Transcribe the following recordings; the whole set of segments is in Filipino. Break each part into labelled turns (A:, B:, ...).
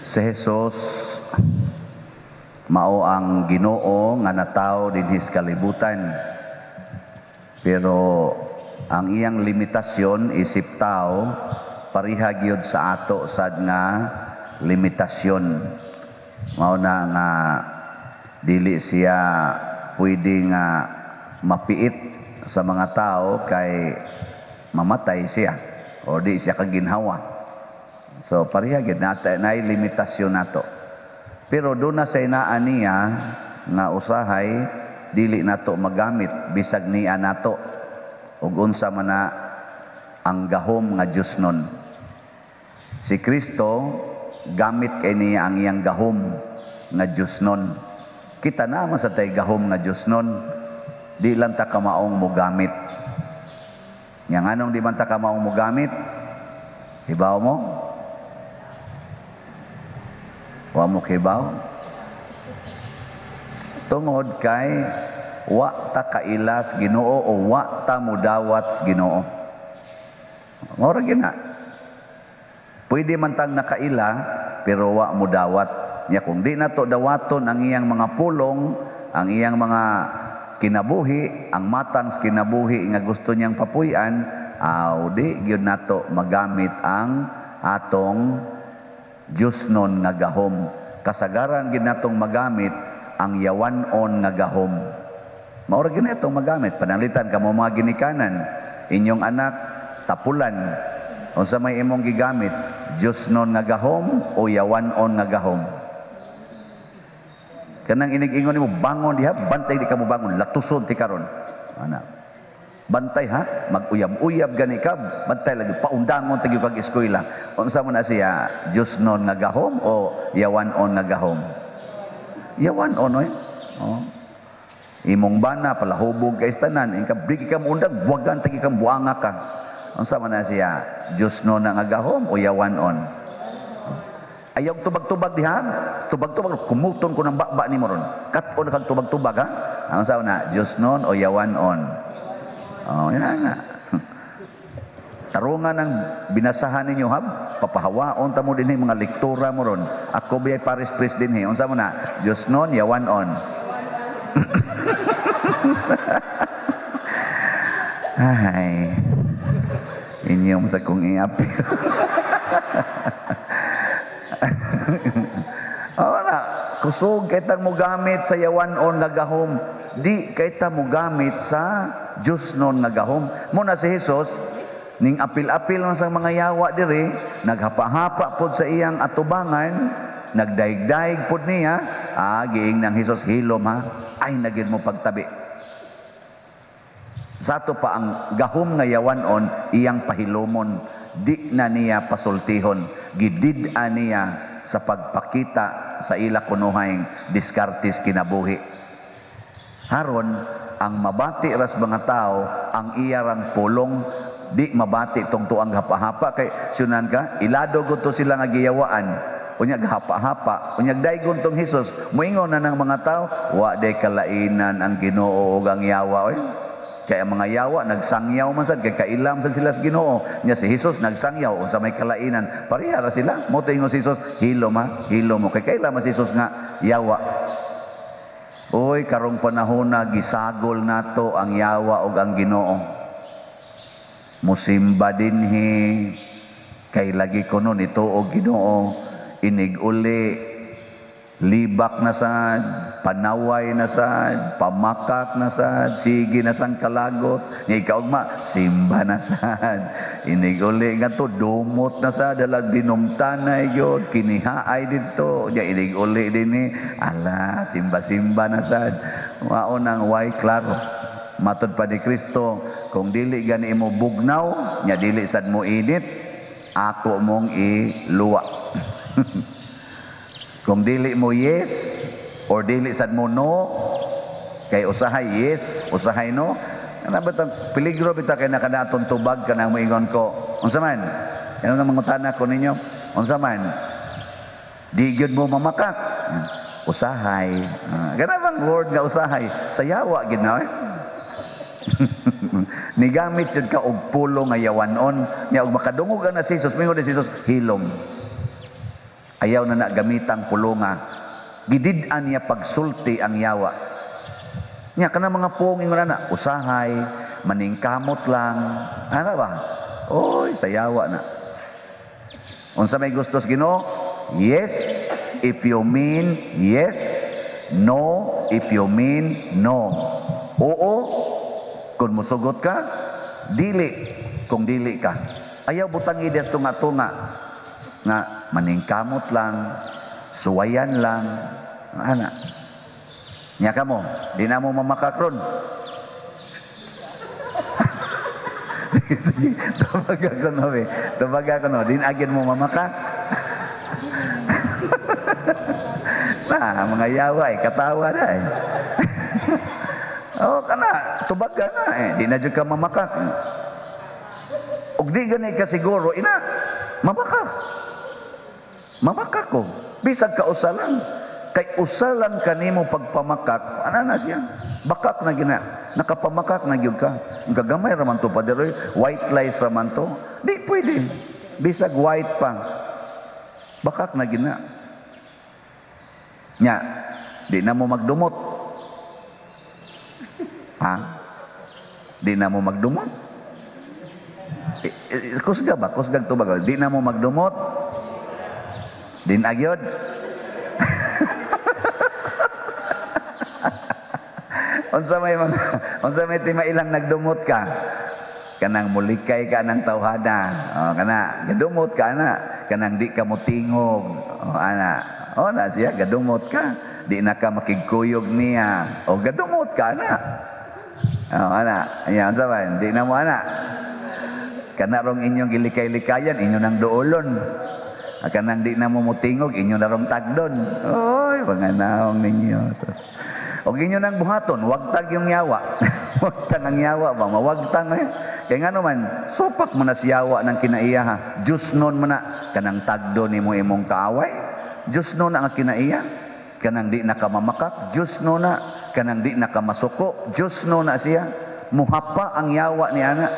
A: Si Jesus mao ang Ginoo nga natawo dinhi sa kalibutan. Pero ang iyang limitasyon isip tao pareha gyud sa ato sad nga limitasyon. Mao na nga dili siya pwede nga mapiit sa mga tao kay mamatay siya o di siya kaginhawa. So pareha gyud naay limitasyon nato. Pero doon na sa inaan niya nga usahay dili nato magamit bisag niya nato ug unsa man na ang gahom nga Diosnon. Si Kristo gamit kay niya ang iyang gahom nga Diosnon. Kita naman sa tay gahom nga Diosnon, di lang ta kamaong mo gamit. Yang anong di man ta kamaong mo gamit? Hibaw mo? Wa mo kibaw? Tungod kay wa ta kailas Ginoo o wa ta mudawat sa Ginoo. Mao ra gina. Pwede man tang nakaila pero wa mudawat. Nya kung di nato dawaton ang iyang mga pulong, ang iyang mga kinabuhi, ang matang sa kinabuhi nga gusto niyang papuy-an, di gyud nato magamit ang atong Diosnon nga gahom. Kasagaran gid natong magamit ang yawanon nga gahom. Mao ra gid natong magamit. Panalitan kamo mga ginikanan, inyong anak tapulan. Unsa may imong gigamit? Diosnon nga gahom o yawanon nga gahom? Kanang inig-ingon nimo bangon diha, bantay di ka mo bangon, latusod ti karon. Ana. Bantay ha, mag-uyab-uyab gani ka, bantay lagi paundangon tagi kag eskwela. Unsa man na siya, Diosnon nga gahom o yawanon nga gahom? Yawanon oy. Oh. Imong bana palahubog kay tanan, ingka brigi ka muundag, wagan tagi kang buanga ka. Unsa man na siya, Diosnon nga gahom o yawanon? Ayaw tubag-tubag diha, tubag-tubag kumuton ko ng bakba ni mo ron. Kat-on kag tubag-tubag ha. Ang sa na, Diosnon o yawanon? Oh, yan nga. Tarungan ang binasahan ninyo ha, papahawaon ta mo dinhi mga lektura mo ron. Ako biyay Paris Priest dinhi. Unsa mo na? Diosnon yawanon. Ay. Inyong sa kong iapil. Oh na, kusog kay ta mo gamit sa yawanon nga gahom, di kay ta mo gamit sa Diosnon nga gahom. Muna si Jesus ning apil-apil man sa mga yawa diri, naghapa-hapa pod sa iyang atubangan, nagdaig-daig pod niya, giing nang Jesus hilom ha, ay nagid mo pagtabi. Sa ato pa ang gahom nga yawanon iyang pahilomon, di na niya pasultihon, gidid-a niya sa pagpakita sa ila kunuhayng diskartes kinabuhi. Haron ang mabati ras mga tao ang iyarang pulong, di mabati tong tuang hapa-hapa kay sunan ka ilado gud to sila nga giyawaan unyag hapa-hapa unyag daygon tong Hesus moingon na ng mga tao wa day kalainan ang Ginoo ug ang yawa oy. Kaya ang mga yawa nagsangyaw man sad kay kailam sad sila sa Ginoo. Nya si Hesus nagsangyaw unsa may kalainan. Pareha ra sila. Mo tingon si Hesus, hilom ha, hilom mo kay kailam si Hesus nga yawa. Oy karong panahon na gisagol nato ang yawa ug ang Ginoo. Musimba dinhi kay lagi ko nun ito og Ginoo inig uli libak na sad, panaway na sad, pamakak na sad, sige na sang kalagot, nga ikaw ma, simba na sad, iniguli nga to, dumot na sad, dalag dinumtanay yun, kinihaay dito, nga iniguli din ala, simba-simba na sad, maunang way klaro, matod pa ni Kristo, kung dili gani mo bugnaw, nga dili sad mo init, ako mong iluwa. Kung dili mo yes or dili sad mo no, kay usahay yes, usahay no. Ana batang peligro bita kay nakadaton tubag kanang moingon ko. Unsa man? Ano nga mangutana ko ninyo? Unsa man? Di gyud mo mamakak. Usahay. Kana bang word nga usahay? Sayawa gid na. Nigamit jud ka og pulo nga yawanon, nya og makadungog na si Jesus, mingon ni Jesus hilom. Ayaw na gamitang pulunga. Gidid-an niya pagsulti ang yawa. Nya kana mga punging na usahay, maningkamot lang. Ano ba? Oy, sa yawa na. Unsa may gustos Ginoo? Yes, if you mean yes. No, if you mean no. Oo, kung musugot ka. Dili, kung dili ka. Ayaw butang ides tunga-tunga. Nga, maningkamot lang, suwayan lang. Ana. Nya ka mo, di na mo mamakakron. Sige, tabaga ko no, tabaga ko no, din agin mo mamaka. Mga yawa katawa na oh, kana, tubag ka na di na dyan ka mamakak. Og di ganay ka siguro, ina, mamakak. Mamakak ko. Bisag ka usalan. Kay usalan kanimo pagpamakak, ana na siya. Bakak na gina. Nakapamakak na gyud ka. Ang kagamay raman to paderoy, white lies raman to. Di pwede. Bisag white pa. Bakak na gina. Nya, di na mo magdumot. Ha? Di na mo magdumot? Kusga ba? Kusgag to ba? Di na mo magdumot? Din agyod? Unsa may timailang nagdumot ka? Kanang mulikay ka ng tawhana. Kana, gadumot ka na. Kanang di ka mutingog. Ana. Na siya, gadumot ka. Di na ka makigkuyog niya. Gadumot ka na. Ana. Ayan, unsa ba? Di na mo ana. Kana rong inyong gilikay-likayan, inyo nang doolon. Kanang di na mo mutingog, inyo na rong tagdon. Oy, mga naong ninyo. Og inyo nang buhaton, wagtag yung yawa. Wagtag ang yawa ba? Mawagtang eh. Kaya nga naman, sopak mo na si yawa ng kinaiya ha. Diyos nun mo na, kanang tagdo ni mo imong kaaway. Diyos nun na ang kinaiya. Kanang di nakamamakak. Diyos nun na, kanang di nakamasuko. Diyos nun na siya. Muhapa ang yawa ni ana.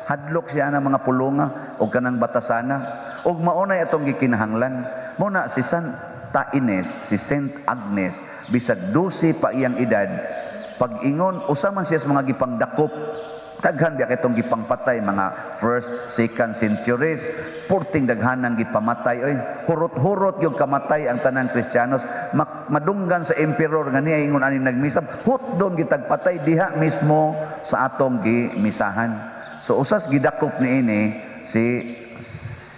A: Hadlok siya ng mga pulunga o kanang batasana. Og maunay atong gikinahanglan. Muna si Santa Ines, si Saint Agnes, bisag 12 pa iyang edad, pag-ingon usaman siya sa mga gipangdakop, daghan biya kitong gipangpatay, mga 1st, 2nd centuries, purting daghanang gipamatay. Oy, hurot-hurot yung kamatay ang tanang Kristiyanos. Madunggan sa emperor nga niya ingon ani nagmisab, hut doon gitagpatay diha mismo sa atong gimisahan. So usas gidakop niini si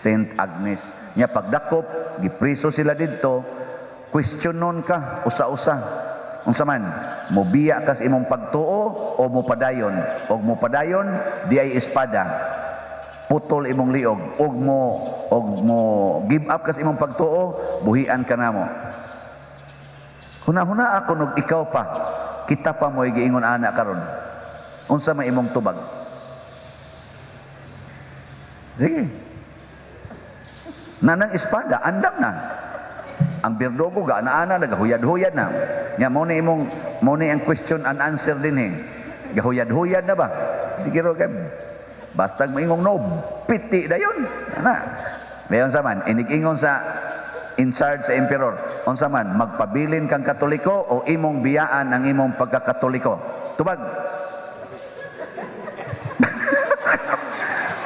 A: Saint Agnes. Nya pagdakop, gipriso sila didto, questionon ka usa-usa. Unsa man, mobiya ka sa imong pagtuo o mopadayon? Og mopadayon, di ay espada. Putol imong liog. Og mo give up ka sa imong pagtuo, buhian ka namo. Huna-huna ako nog ikaw pa. Kita pa mo giingon ana karon. Unsa may imong tubag? Sige. Nanang espada, andam na. Ang birdogo ga ana-ana nagahuyad-huyad na. Nya mo ni ang question and answer din eh. Gahuyad-huyad na ba? Sige ro kay. Basta moingong no, piti dayon. Ana. Dayon sa man, inig-ingon sa in charge sa emperor. Unsa man, magpabilin kang Katoliko o imong biyaan ang imong pagkakatoliko. Tubag.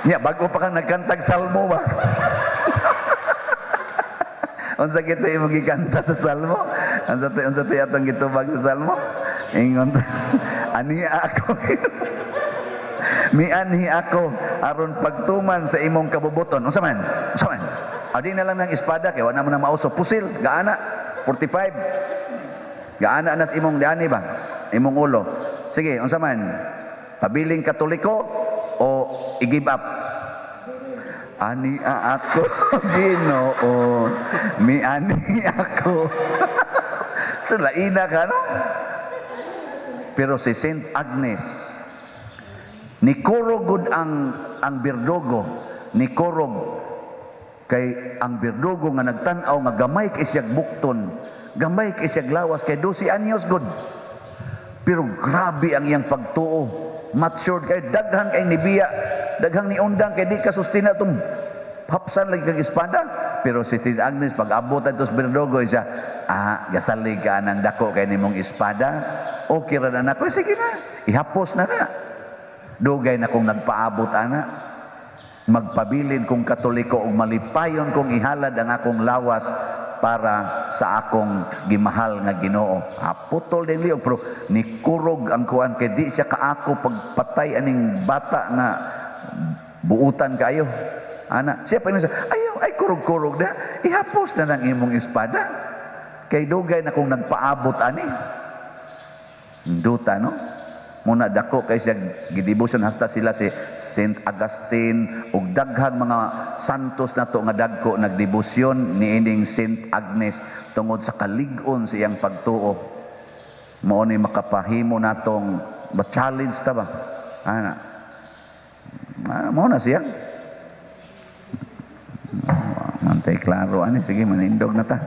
A: Nya bago pa kang nagkantag salmo ba? Unsa kita imong gikanta sa salmo? Unsa tay atong gitubag sa salmo? Ingon ani ako. Mianhi ako aron pagtuman sa imong kabubuton. Unsa man? Adi na lang ng espada kay wala man na mauso. Pusil gaana 45. Gaana anas imong diani ba? Imong ulo. Sige, unsa man? Pabiling Katoliko o i-give up? Ani ako, Ginoo. Miani ako. Sulaina ka, no? Pero si Saint Agnes, ni kurogod ang birdogo, ni kurog kay ang birdogo nga nagtan-aw nga gamay kay siyag bukton, gamay kay siyag lawas kay 12 anyos god. Pero grabe ang iyang pagtuo. Matured kay daghan kay nibiya, daghang ni undang kay di ka sustina tum hapsan lagi kag espada, pero si Tis Agnes pag abot ato sa Berdogoy siya, gasalig ka ng dako kay nimong espada. Okay ra na nako, sige na, ihapos na na. Dugay na kung nagpaabot ana. Magpabilin kong Katoliko ug malipayon kong ihalad ang akong lawas para sa akong gimahal nga Ginoo. Putol din liog, pero nikurog ang kuan kay di siya kaako pagpatay aning bata nga buutan kayo. Ana, siya pa siya, ayaw, ay kurog-kurog na, ihapos na ng imong espada. Kay dugay na kung nagpaabot ani. Duta, no? Muna dako kay siya gidibuson hasta sila si Saint Augustine ug daghang mga santos nato nga dagko nagdibusyon niining Saint Agnes tungod sa kalig-on sa iyang pagtuo. Mao ni makapahimo natong challenge ta ba? Mao na siya. Mantay klaro ani, sige manindog na ta.